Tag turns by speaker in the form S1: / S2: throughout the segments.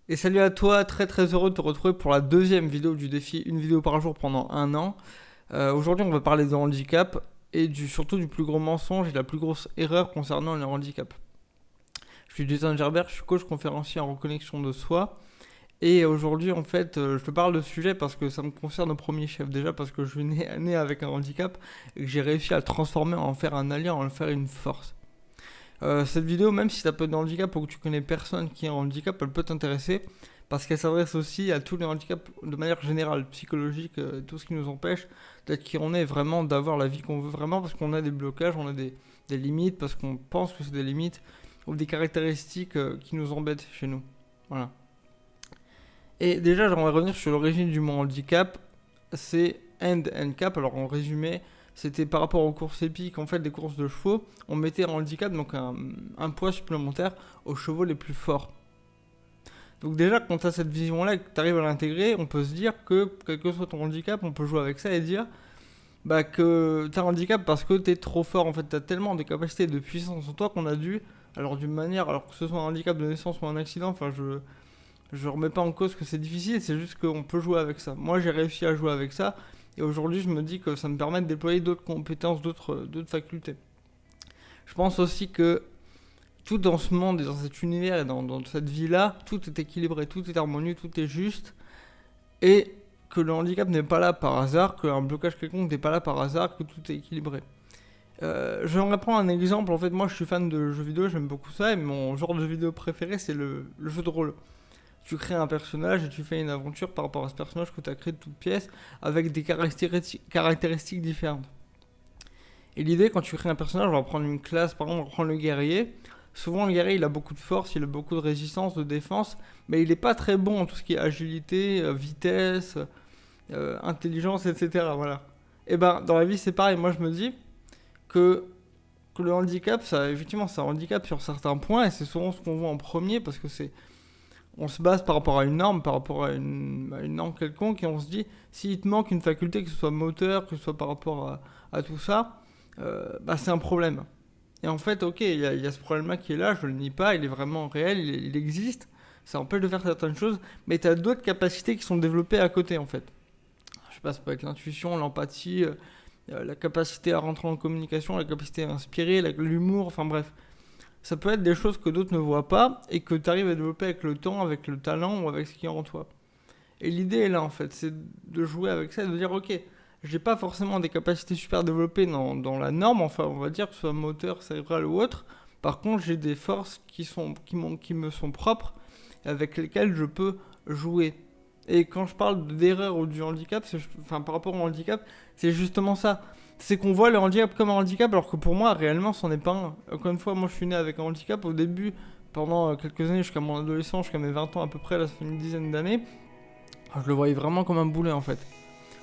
S1: Et salut à toi, très très heureux de te retrouver pour la deuxième vidéo du défi une vidéo par jour pendant un an. Aujourd'hui on va parler de handicap et surtout du plus gros mensonge et la plus grosse erreur concernant le handicap. Je suis Jason Gerbert, je suis coach conférencier en reconnexion de soi. Et aujourd'hui en fait je te parle de ce sujet parce que ça me concerne au premier chef, déjà parce que je suis né avec un handicap et que j'ai réussi à le transformer, en faire un allié, en faire une force. Cette vidéo, même si tu as peu de handicap ou que tu connais personne qui a un handicap, elle peut t'intéresser parce qu'elle s'adresse aussi à tous les handicaps de manière générale, psychologique, tout ce qui nous empêche d'être qui on est vraiment, d'avoir la vie qu'on veut vraiment, parce qu'on a des blocages, on a des limites, parce qu'on pense que c'est des limites ou des caractéristiques qui nous embêtent chez nous. Voilà. Et déjà, j'aimerais revenir sur l'origine du mot handicap. C'est handicap. Alors en résumé, c'était par rapport aux courses épiques, en fait, des courses de chevaux. On mettait un handicap, donc un poids supplémentaire aux chevaux les plus forts. Donc déjà, quand tu as cette vision-là et que tu arrives à l'intégrer, on peut se dire que, quel que soit ton handicap, on peut jouer avec ça et dire que tu as un handicap parce que tu es trop fort. En fait, tu as tellement de capacités, de puissance en toi qu'on a dû, alors d'une manière, alors que ce soit un handicap de naissance ou un accident, enfin je remets pas en cause que c'est difficile, c'est juste qu'on peut jouer avec ça. Moi, j'ai réussi à jouer avec ça, et aujourd'hui, je me dis que ça me permet de déployer d'autres compétences, d'autres facultés. Je pense aussi que tout dans ce monde et dans cet univers et dans cette vie-là, tout est équilibré, tout est harmonieux, tout est juste, et que le handicap n'est pas là par hasard, qu'un blocage quelconque n'est pas là par hasard, que tout est équilibré. Je vais en prendre un exemple. En fait, moi, je suis fan de jeux vidéo, j'aime beaucoup ça, et mon genre de vidéo préféré, c'est le jeu de rôle. Tu crées un personnage et tu fais une aventure par rapport à ce personnage que tu as créé de toutes pièces avec des caractéristiques différentes. Et l'idée, quand tu crées un personnage, on va prendre une classe, par exemple, on va prendre le guerrier. Souvent, le guerrier, il a beaucoup de force, il a beaucoup de résistance, de défense, mais il n'est pas très bon en tout ce qui est agilité, vitesse, intelligence, etc. Voilà. Et ben, dans la vie, c'est pareil. Moi, je me dis que, que le handicap, ça, effectivement, c'est un handicap sur certains points, et c'est souvent ce qu'on voit en premier, parce que on se base par rapport à une norme, par rapport à une norme quelconque, et on se dit, s'il te manque une faculté, que ce soit moteur, que ce soit par rapport à tout ça, c'est un problème. Et en fait, ok, il y a ce problème-là qui est là, je le nie pas, il est vraiment réel, il existe, ça empêche de faire certaines choses, mais tu as d'autres capacités qui sont développées à côté, en fait. Je sais pas, ça peut être l'intuition, l'empathie, la capacité à rentrer en communication, la capacité à inspirer, l'humour, enfin bref. Ça peut être des choses que d'autres ne voient pas et que tu arrives à développer avec le temps, avec le talent ou avec ce qui est en toi. Et l'idée est là en fait, c'est de jouer avec ça et de dire ok, j'ai pas forcément des capacités super développées dans la norme, enfin on va dire que ce soit moteur, cérébral ou autre. Par contre, j'ai des forces qui me sont propres et avec lesquelles je peux jouer. Et quand je parle d'erreur ou du handicap, enfin par rapport au handicap, c'est justement ça. C'est qu'on voit le handicap comme un handicap alors que pour moi réellement c'en est pas un. Encore une fois, moi je suis né avec un handicap au début, pendant quelques années jusqu'à mon adolescence, jusqu'à mes 20 ans à peu près, là ça fait une dizaine d'années, je le voyais vraiment comme un boulet en fait.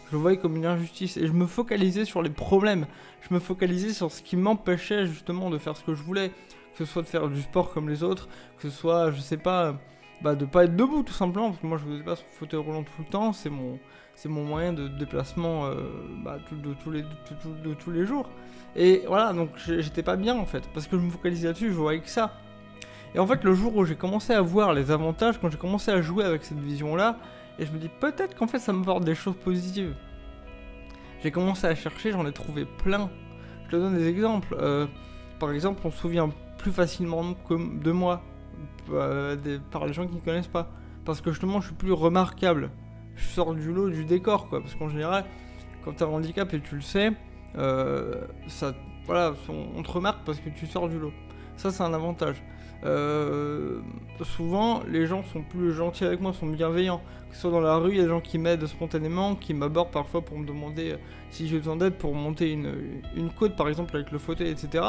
S1: Je le voyais comme une injustice et je me focalisais sur les problèmes. Je me focalisais sur ce qui m'empêchait justement de faire ce que je voulais. Que ce soit de faire du sport comme les autres, que ce soit, je sais pas, de pas être debout tout simplement, parce que moi je ne faisais pas sur fauteuil roulant tout le temps, c'est mon moyen de déplacement de tous les jours. Et voilà, donc j'étais pas bien en fait, parce que je me focalisais là-dessus, je voyais que ça. Et en fait, le jour où j'ai commencé à voir les avantages, quand j'ai commencé à jouer avec cette vision-là, et je me dis peut-être qu'en fait ça m'apporte des choses positives. J'ai commencé à chercher, j'en ai trouvé plein. Je te donne des exemples. Par exemple, on se souvient plus facilement de moi par les gens qui ne connaissent pas. Parce que justement, je suis plus remarquable. Je sors du lot du décor, quoi. Parce qu'en général, quand tu as un handicap et tu le sais, voilà, on te remarque parce que tu sors du lot. Ça, c'est un avantage. Souvent, les gens sont plus gentils avec moi, sont bienveillants. Que ce soit dans la rue, il y a des gens qui m'aident spontanément, qui m'abordent parfois pour me demander si j'ai besoin d'aide pour monter une côte, par exemple, avec le fauteuil, etc.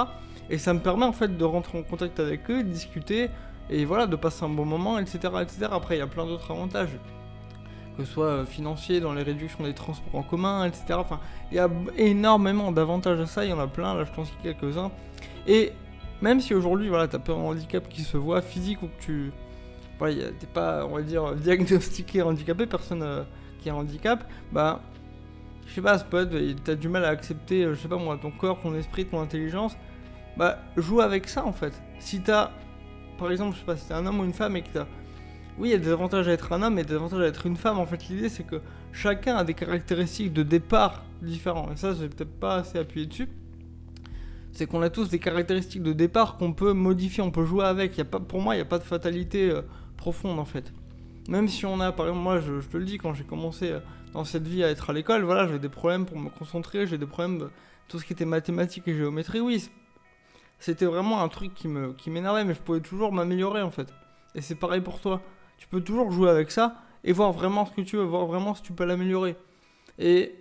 S1: Et ça me permet en fait de rentrer en contact avec eux, de discuter, et voilà, de passer un bon moment, etc. etc. Après, il y a plein d'autres avantages, que ce soit financier, dans les réductions des transports en commun, etc. Enfin, il y a énormément d'avantages à ça, il y en a plein, là je t'en cite quelques-uns. Et même si aujourd'hui, voilà, t'as pas un handicap qui se voit physique ou que t'es pas, on va dire, diagnostiqué handicapé, personne qui a un handicap, je sais pas, t'as du mal à accepter, je sais pas moi, ton corps, ton esprit, ton intelligence, joue avec ça en fait. Si t'as, par exemple, je sais pas, si t'es un homme ou une femme et que Oui, il y a des avantages à être un homme et des avantages à être une femme. En fait, l'idée, c'est que chacun a des caractéristiques de départ différentes. Et ça, j'ai peut-être pas assez appuyé dessus. C'est qu'on a tous des caractéristiques de départ qu'on peut modifier, on peut jouer avec. Y a pas, pour moi, il n'y a pas de fatalité profonde, en fait. Même si on a, par exemple, moi, je te le dis, quand j'ai commencé dans cette vie à être à l'école, voilà, j'avais des problèmes pour me concentrer, j'ai des problèmes de tout ce qui était mathématiques et géométrie. Oui, c'était vraiment un truc qui m'énervait, mais je pouvais toujours m'améliorer, en fait. Et c'est pareil pour toi. Tu peux toujours jouer avec ça et voir vraiment ce que tu veux, voir vraiment si tu peux l'améliorer. Et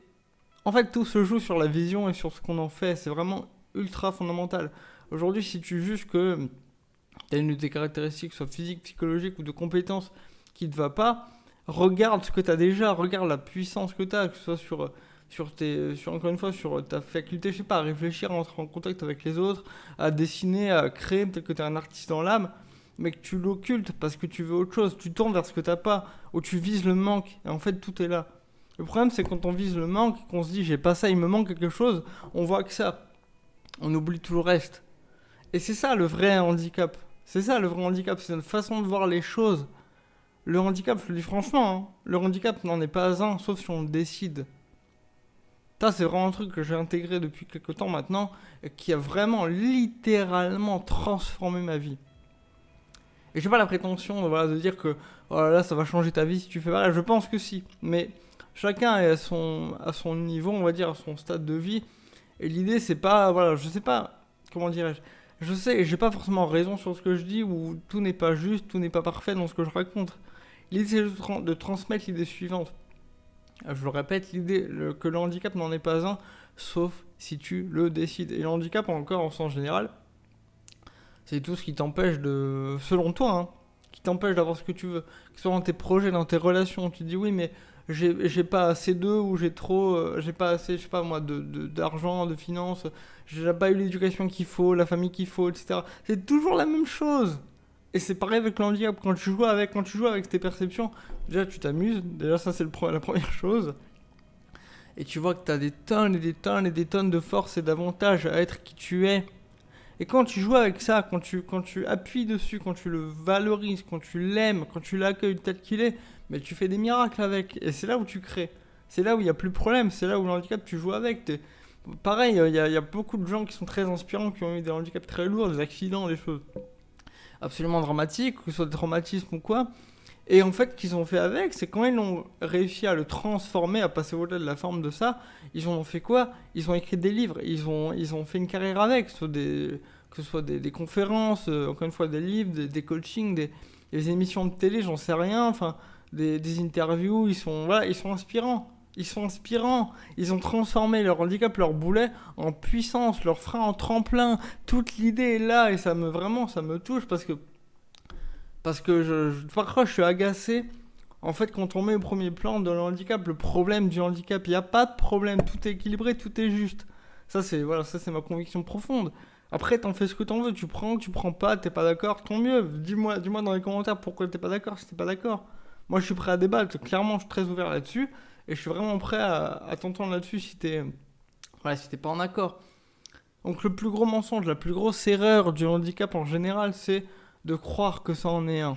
S1: en fait, tout se joue sur la vision et sur ce qu'on en fait. C'est vraiment ultra fondamental. Aujourd'hui, si tu juges que tu as une de tes caractéristiques, soit physique, psychologique ou de compétences, qui ne te va pas, regarde ce que tu as déjà, regarde la puissance que tu as, que ce soit encore une fois, sur ta faculté, je sais pas, à réfléchir, à entrer en contact avec les autres, à dessiner, à créer, peut-être que tu es un artiste dans l'âme, mais que tu l'occultes parce que tu veux autre chose, tu tournes vers ce que tu n'as pas, ou tu vises le manque, et en fait tout est là. Le problème, c'est quand on vise le manque, qu'on se dit j'ai pas ça, il me manque quelque chose, on voit que ça. On oublie tout le reste. Et c'est ça le vrai handicap. C'est ça le vrai handicap, c'est une façon de voir les choses. Le handicap, je le dis franchement, hein, le handicap n'en est pas un, sauf si on le décide. Ça, c'est vraiment un truc que j'ai intégré depuis quelques temps maintenant, et qui a vraiment littéralement transformé ma vie. Et j'ai pas la prétention voilà, de dire que oh là, là, ça va changer ta vie si tu fais pareil. Je pense que si. Mais chacun est à son niveau, on va dire, à son stade de vie. Et l'idée, c'est pas. Voilà, je sais pas. Comment dirais-je. Je sais, j'ai pas forcément raison sur ce que je dis, ou tout n'est pas juste, tout n'est pas parfait dans ce que je raconte. L'idée, c'est de transmettre l'idée suivante. Je le répète, que le handicap n'en est pas un, sauf si tu le décides. Et le handicap, encore en sens général, c'est tout ce qui t'empêche de, selon toi, hein, qui t'empêche d'avoir ce que tu veux. Que ce soit dans tes projets, dans tes relations, tu te dis oui, mais j'ai pas assez d'eux, ou j'ai pas assez, je sais pas moi, d'argent, de finances, j'ai pas eu l'éducation qu'il faut, la famille qu'il faut, etc. C'est toujours la même chose. Et c'est pareil avec le handicap, quand tu joues avec tes perceptions, déjà tu t'amuses, déjà ça c'est la première chose. Et tu vois que tu as des tonnes et des tonnes et des tonnes de force et d'avantages à être qui tu es. Et quand tu joues avec ça, quand tu appuies dessus, quand tu le valorises, quand tu l'aimes, quand tu l'accueilles tel qu'il est, mais tu fais des miracles avec. Et c'est là où tu crées. C'est là où il n'y a plus de problème. C'est là où le handicap, tu joues avec. Pareil, il y a beaucoup de gens qui sont très inspirants, qui ont eu des handicaps très lourds, des accidents, des choses absolument dramatiques, que ce soit des traumatismes ou quoi. Et en fait, ce qu'ils ont fait avec, c'est quand ils ont réussi à le transformer, à passer au-delà de la forme de ça, ils en ont fait quoi? Ils ont écrit des livres, ils ont fait une carrière avec, que ce soit des conférences, encore une fois des livres, des coachings, des émissions de télé, j'en sais rien, enfin, des interviews, voilà, ils sont inspirants. Ils sont inspirants, ils ont transformé leur handicap, leur boulet en puissance, leur frein en tremplin. Toute l'idée est là et ça me touche parce que parfois je suis agacé. En fait, quand on met au premier plan de le handicap, le problème du handicap, il n'y a pas de problème, tout est équilibré, tout est juste. Ça c'est ma conviction profonde. Après, t'en fais ce que t'en veux, tu prends pas, t'es pas d'accord, tant mieux. Dis-moi dans les commentaires pourquoi t'es pas d'accord, si t'es pas d'accord. Moi, je suis prêt à débattre, clairement, je suis très ouvert là-dessus. Et je suis vraiment prêt à t'entendre là-dessus si t'es pas en accord. Donc le plus gros mensonge, la plus grosse erreur du handicap en général, c'est de croire que ça en est un.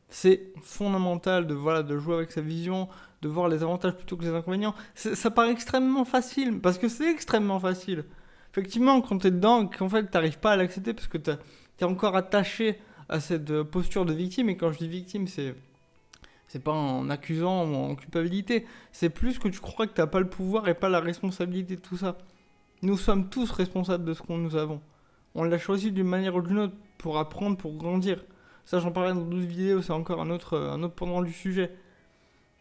S1: C'est fondamental de jouer avec sa vision, de voir les avantages plutôt que les inconvénients. Ça paraît extrêmement facile, parce que c'est extrêmement facile. Effectivement, quand t'es dedans, qu'en fait t'arrives pas à l'accepter parce que t'es encore attaché à cette posture de victime. Et quand je dis victime, c'est pas en accusant ou en culpabilité. C'est plus que tu crois que t'as pas le pouvoir et pas la responsabilité de tout ça. Nous sommes tous responsables de ce que nous avons. On l'a choisi d'une manière ou d'une autre pour apprendre, pour grandir. Ça, j'en parlerai dans d'autres vidéos, c'est encore un autre pendant du sujet.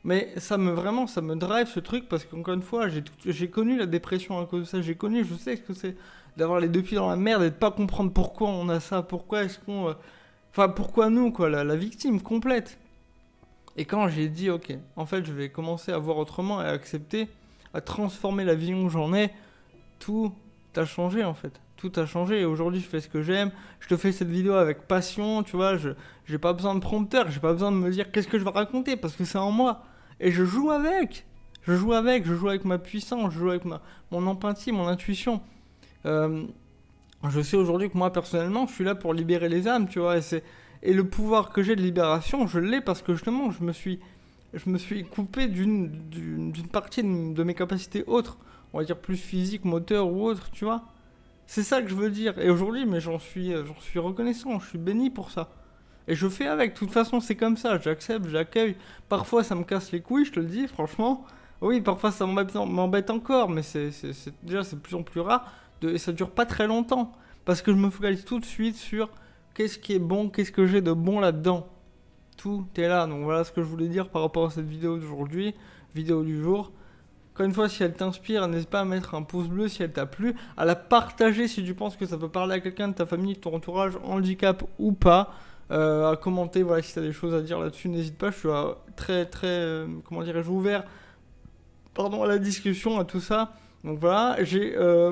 S1: Mais ça me drive ce truc parce qu'encore une fois, j'ai connu la dépression à cause de ça. Je sais ce que c'est d'avoir les deux pieds dans la merde et de pas comprendre pourquoi on a ça. Pourquoi est-ce qu'on... pourquoi nous, quoi, la victime complète. Et quand j'ai dit, ok, en fait, je vais commencer à voir autrement et à accepter, à transformer la vision que j'en ai, tout a changé, en fait. Tout a changé et aujourd'hui, je fais ce que j'aime. Je te fais cette vidéo avec passion, tu vois. J'ai pas besoin de prompteur, j'ai pas besoin de me dire qu'est-ce que je vais raconter parce que c'est en moi. Et je joue avec. Je joue avec ma puissance, je joue avec mon empathie, mon intuition. Je sais aujourd'hui que moi, personnellement, je suis là pour libérer les âmes, tu vois. Et le pouvoir que j'ai de libération, je l'ai parce que justement, je me suis coupé d'une partie de mes capacités autres. On va dire plus physique, moteur ou autre, tu vois. C'est ça que je veux dire. Et aujourd'hui, mais j'en suis reconnaissant, je suis béni pour ça. Et je fais avec. De toute façon, c'est comme ça. J'accepte, j'accueille. Parfois, ça me casse les couilles, je te le dis, franchement. Oui, parfois, ça m'embête encore, mais déjà, c'est de plus en plus rare. Et ça dure pas très longtemps. Parce que je me focalise tout de suite sur qu'est-ce qui est bon, qu'est-ce que j'ai de bon là-dedans. Tout est là. Donc voilà ce que je voulais dire par rapport à cette vidéo d'aujourd'hui, vidéo du jour. Encore une fois, si elle t'inspire, n'hésite pas à mettre un pouce bleu si elle t'a plu, à la partager si tu penses que ça peut parler à quelqu'un de ta famille, de ton entourage, handicap ou pas, à commenter, voilà, si tu as des choses à dire là-dessus, n'hésite pas, je suis comment dirais-je, ouvert, pardon, à la discussion, à tout ça. Donc voilà,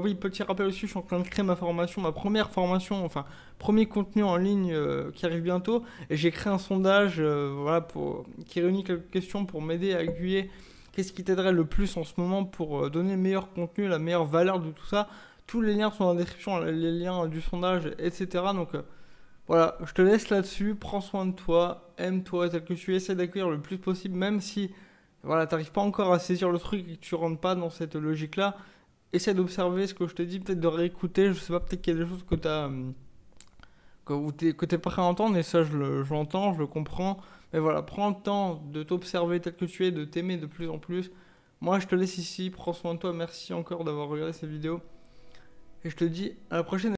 S1: oui, petit rappel aussi, je suis en train de créer ma formation, ma première formation, enfin, premier contenu en ligne qui arrive bientôt, et j'ai créé un sondage, voilà, qui réunit quelques questions pour m'aider à aiguiller. Qu'est-ce qui t'aiderait le plus en ce moment pour donner le meilleur contenu, la meilleure valeur de tout ça? Tous les liens sont dans la description, les liens du sondage, etc. Donc voilà, je te laisse là-dessus. Prends soin de toi, aime-toi tel que tu es, essaie d'accueillir le plus possible, même si voilà, t'arrives pas encore à saisir le truc et que tu rentres pas dans cette logique-là. Essaie d'observer ce que je te dis, peut-être de réécouter. Je sais pas, peut-être qu'il y a des choses que que t'es pas prêt à entendre, et ça je l'entends, je le comprends. Mais voilà, prends le temps de t'observer tel que tu es, de t'aimer de plus en plus. Moi, je te laisse ici, prends soin de toi, merci encore d'avoir regardé cette vidéo. Et je te dis à la prochaine.